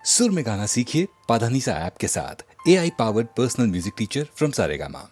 सुर में गाना सीखिए पाधानीसा ऐप के साथ। AI powered personal music teacher from Saregama.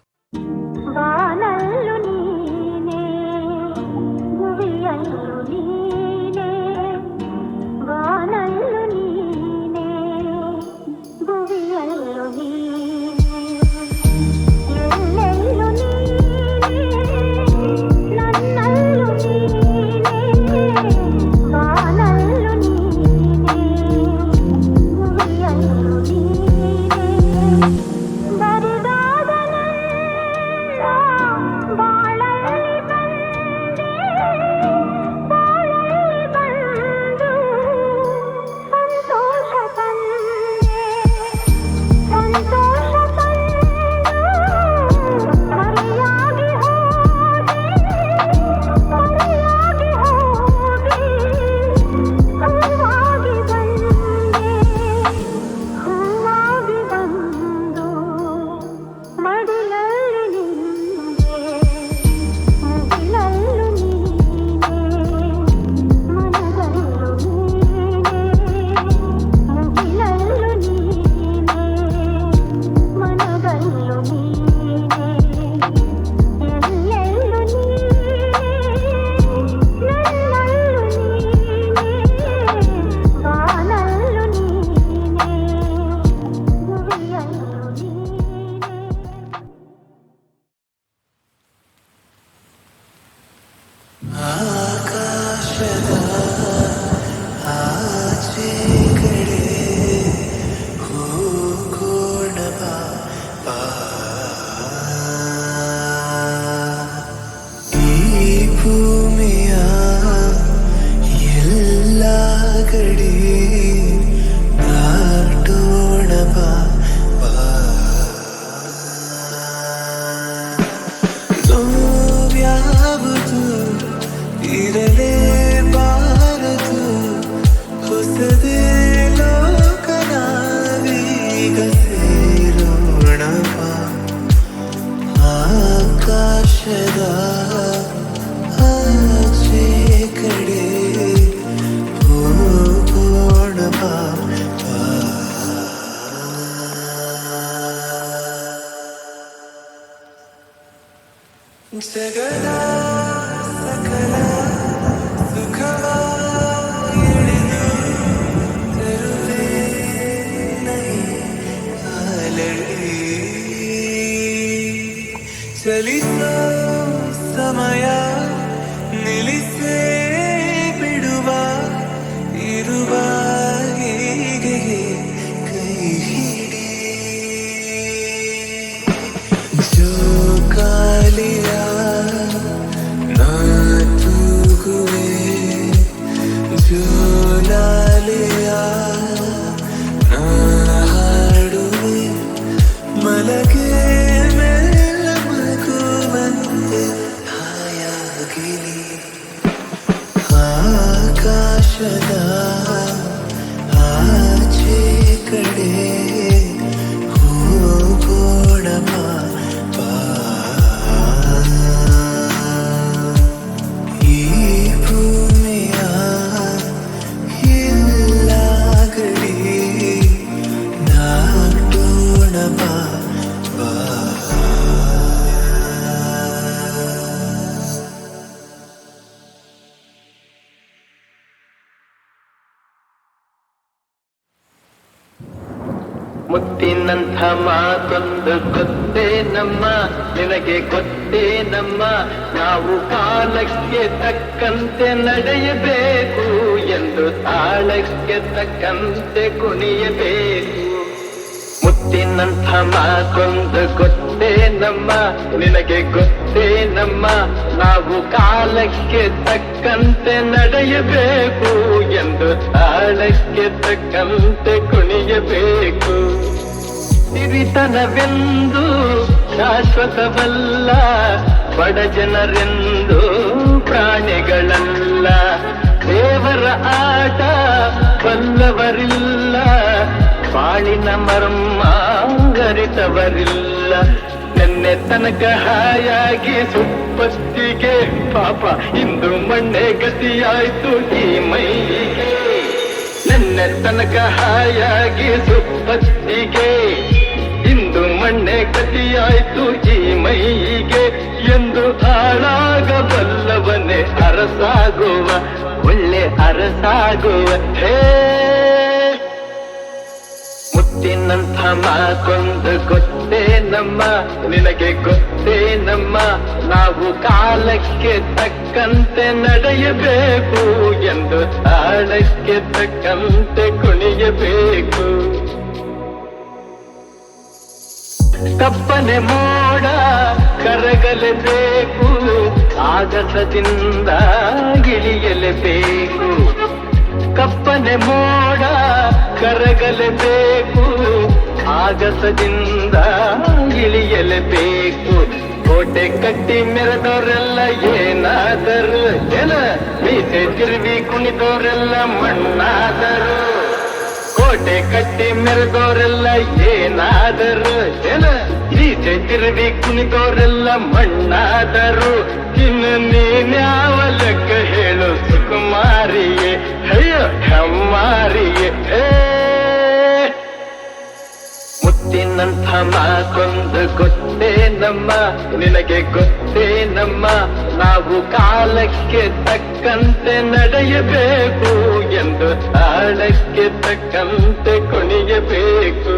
ಚಲಿಸೋ ಸಮಯ ನಿಲ್ಲಿಸೇ ಬಿಡುವ ಇರುವ ಹೀಗೆ ಕೈ ಹಿಡಿ ಜೋಕಾಲಿಯ ನಾ ತೂಗುವೆ ಜೋಲಾಲಿಯ ನಾ ಹಾಡುವೆ ಮಲಗೆ ಆಕಾಶದ ಆಚೆ ಕಡೆ ಹೋಗೋಣ ಬಾ ಈ ಭೂಮಿಯ ಎಲ್ಲ ಗಡಿ ದಾಟೋಣ ಬಾ ಮುತ್ತಿನಂಥ ಮಾತೊಂದು ಗೊತ್ತೇ ನಮ್ಮ, ನಿನಗೆ ಗೊತ್ತೇ ನಮ್ಮ, ನಾವು ಕಾಲಕ್ಕೆ ತಕ್ಕಂತೆ ನಡೆಯಬೇಕು ಎಂದು ತಾಳಕ್ಕೆ ತಕ್ಕಂತೆ ಕುಣಿಯಬೇಕು. ಮುತ್ತಿನಂಥ ಮಾತೊಂದು ಗೊತ್ತೇ ನಮ್ಮ, ನಿನಗೆ ಗೊತ್ತೇ ನಮ್ಮ, ನಾವು ಕಾಲಕ್ಕೆ ತಕ್ಕಂತೆ ನಡೆಯಬೇಕು ಎಂದು ತಾಳಕ್ಕೆ ತಕ್ಕಂತೆ ಕುಣಿಯಬೇಕು. ಸಿರಿತನವೆಂದು ಶಾಶ್ವತವಲ್ಲ, ಬಡ ಜನರೆಂದು ಪ್ರಾಣಿಗಳಲ್ಲ, ದೇವರ ಆಟ ಬಲ್ಲವರಿಲ್ಲ, ಬಾಳಿನ ಮರ್ಮ ಅರಿತವರಿಲ್ಲ. ನೆನ್ನೆ ತನಕ ಹಾಯಾಗಿ ಸುಪ್ಪತ್ತಿಗೆ ಪಾಪ ಇಂದು ಮಣ್ಣೆ ಗತಿಯಾಯ್ತು ಈ ಮೈಗೆ. ನೆನ್ನೆ ನಿನ್ನೆ ತನಕ ಹಾಯಾಗಿ ಸುಪ್ಪತ್ತಿಗೆ ಇಂದು ಮಣ್ಣೆ ಗತಿಯಾಯ್ತು ಈ ಮೈಗೆ ಎಂದು ಹಾಳಾಗಬಲ್ಲವನೇ ಅರಸಾಗುವ ಒಳ್ಳೆ ಅರಸಾಗುವ ಹೇ ಮುತ್ತಿನಂಥ ಮಾತೊಂದು ಗೊತ್ತೇ ನಮ್ಮ ನಿನಗೆ ಗೊತ್ತೇ ನಮ್ಮ ನಾವು ಕಾಲಕ್ಕೆ ತಕ್ಕಂತೆ ನಡೆಯಬೇಕು ಎಂದು ತಾಳಕ್ಕೆ ತಕ್ಕಂತೆ ಕುಣಿಯಬೇಕು ಕಪ್ಪನೆ ಮೋಡ ಕರಗಲೇಬೇಕು ಆಗಸದಿಂದ ಇಳಿಯಲೇಬೇಕು ಕಪ್ಪನೆ ಮೋಡ ಕರಗಲೇಬೇಕು ಆಗಸದಿಂದ ಇಳಿಯಲೇಬೇಕು ಕೋಟೆ ಕಟ್ಟಿ ಮೆರೆದವರೆಲ್ಲ ಏನಾದರು ಏನ ಮೀಸೆ ತಿರುವಿ ಕುಣಿದವರೆಲ್ಲ ಮಣ್ಣಾದರು ಕೋಟೆ ಕಟ್ಟಿ ಮೆರೆದವರೆಲ್ಲ ಏನಾದರು ಏನ ಮೀಸೆ ತಿರುವಿ ಕುಣಿದವರೆಲ್ಲ ಮಣ್ಣಾದರು ಇನ್ನು ನೀನ್ಯಾವ ಲೆಕ್ಕ ಹೇಳು ಸುಕುಮಾರಿಯೇ ಅಯ್ಯೋ ಹೆಮ್ಮಾರಿಯೇ ಮುತ್ತಿನಂಥ ಮಾತೊಂದು ಗೊತ್ತೇ ನಮ್ಮ ನಿನಗೆ ಗೊತ್ತೇ ನಮ್ಮ ನಾವು ಕಾಲಕ್ಕೆ ತಕ್ಕಂತೆ ನಡೆಯಬೇಕು ಎಂದು ತಾಳಕ್ಕೆ ತಕ್ಕಂತೆ ಕುಣಿಯಬೇಕು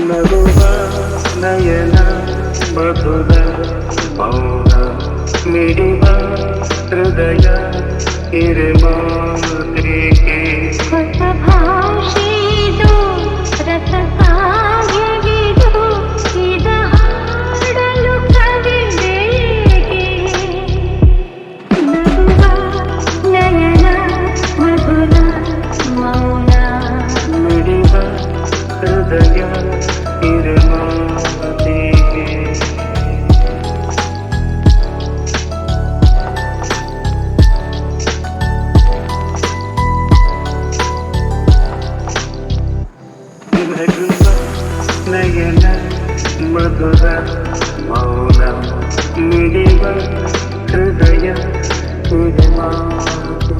ನಗುವ ನಯನ ಮಧುರ ಮಿಡಿವ ಹೃದಯ ಹಿರಿಮಾತ್ರಿಕೆ ಹೊಸ ಭಾಷೆದು ರಸ ಕಾವ್ಯವಿದು ಇದ ಹಾಡಲು ಕವಿದೇಗೆ ನಗುವ ನಯನ ಮಧುರ ಮೌನ ಮಿಡಿವ ಹೃದಯ ಹಿರಿಮಾತ್ರಿಕೆ ನಯನ ಮಧುರ ಮೌನ ಮಿಡಿವ ಹೃದಯ ಹಿರಿಮಾತು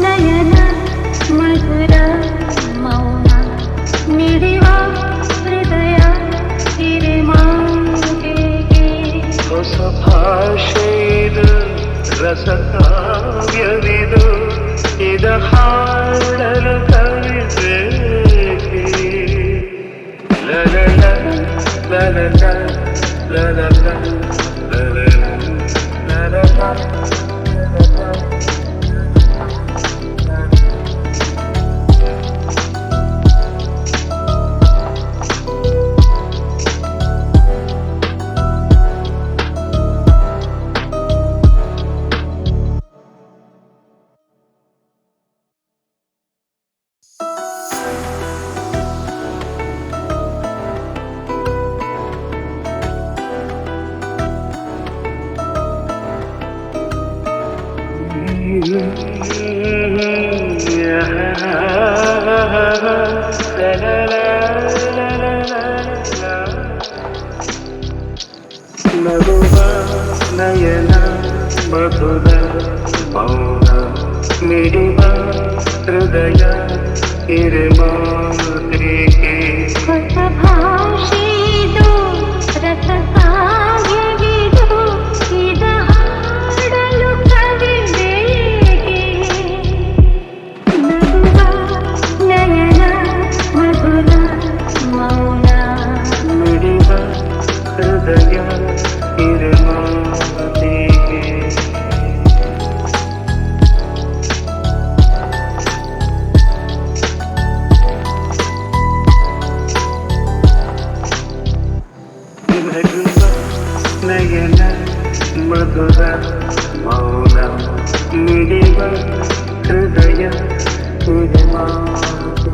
ನಯನ ಮಧುರ ಮೌನ ಮಿಡಿವ ಹೃದಯ ಹಿರಿಮಾತೆಗೆ ಹೊಸ ಭಾಷೆದು ರಸ ಕಾವ್ಯವಿದು ಇದ ಹಾಡಲು ಕವಿದೇಕೆ ಲಲಲ ಲಲಲ ಲಲಲ ಲಲಲ ನಗುವ ನಯನ ಮಧುರ ಮೌನ ಮಿಡಿವ ಹೃದಯ ಹಿರಿಮಾತ್ರಿಕೆ ಹೊಸ ಭಾಷೆದು ರಸ ಕಾವ್ಯವಿದು ಇದ ಹಾಡಲು ಕವಿದೇಗೆ ನಗುವ ನಯನ ಮಧುರ ಮೌನ ಮಿಡಿವ ಹೃದಯ ಹಿರಿಮಾತ್ರಿಕೆ ನಯನ ಮಧುರ ಮೌನ ಮಿಡಿವ ಹೃದಯ ಹಿರಿಮಾತು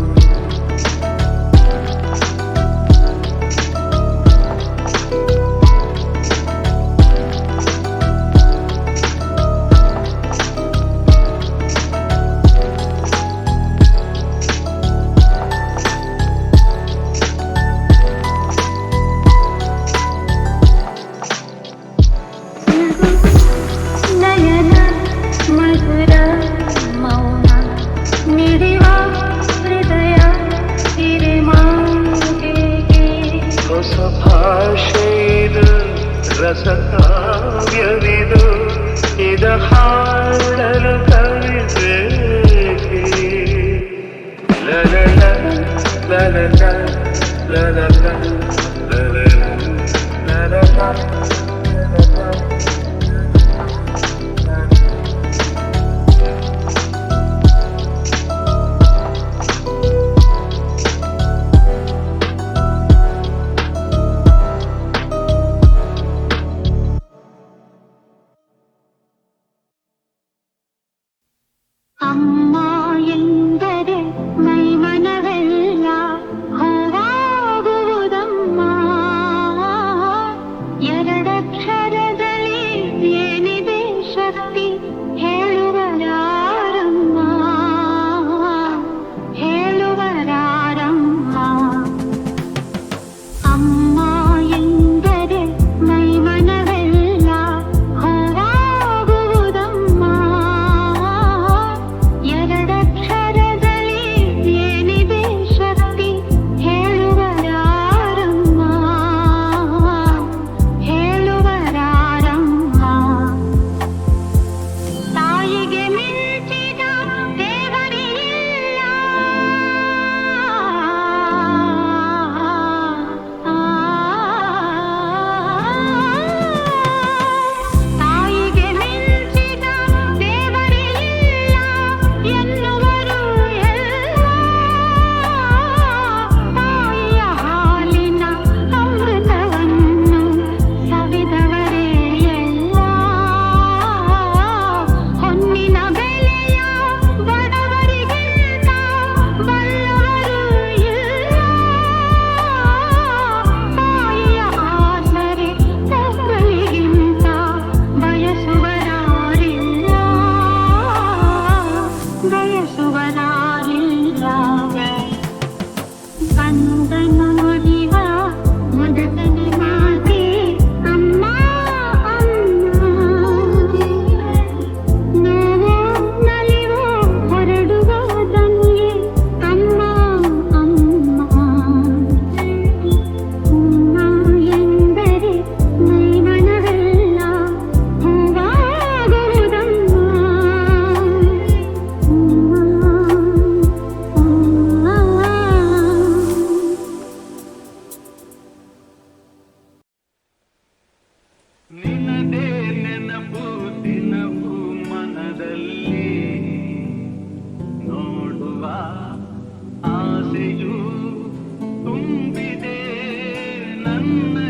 ನಯನ ಮಧುರ ಮೌನ ಮಿಡಿವ ಹೃದಯ ಹಿರಿಮಾತೆಗೆ ಹೊಸ ಭಾಷೆದು ರಸ ಕಾವ್ಯವಿದು ಇದ ಹಾಡಲು ಕವಿದೇಕೆ ಲಲಲ ಲಲಲ ಲಲಲ ಲಲಲ ಅಮ್ಮ ಎಂದರೆ ಮೈಮನವೆಲ್ಲ ಹೂವಾಗುವುದಮ್ಮ ಎರಡಕ್ಷರದಲ್ಲಿ ನನ್ನ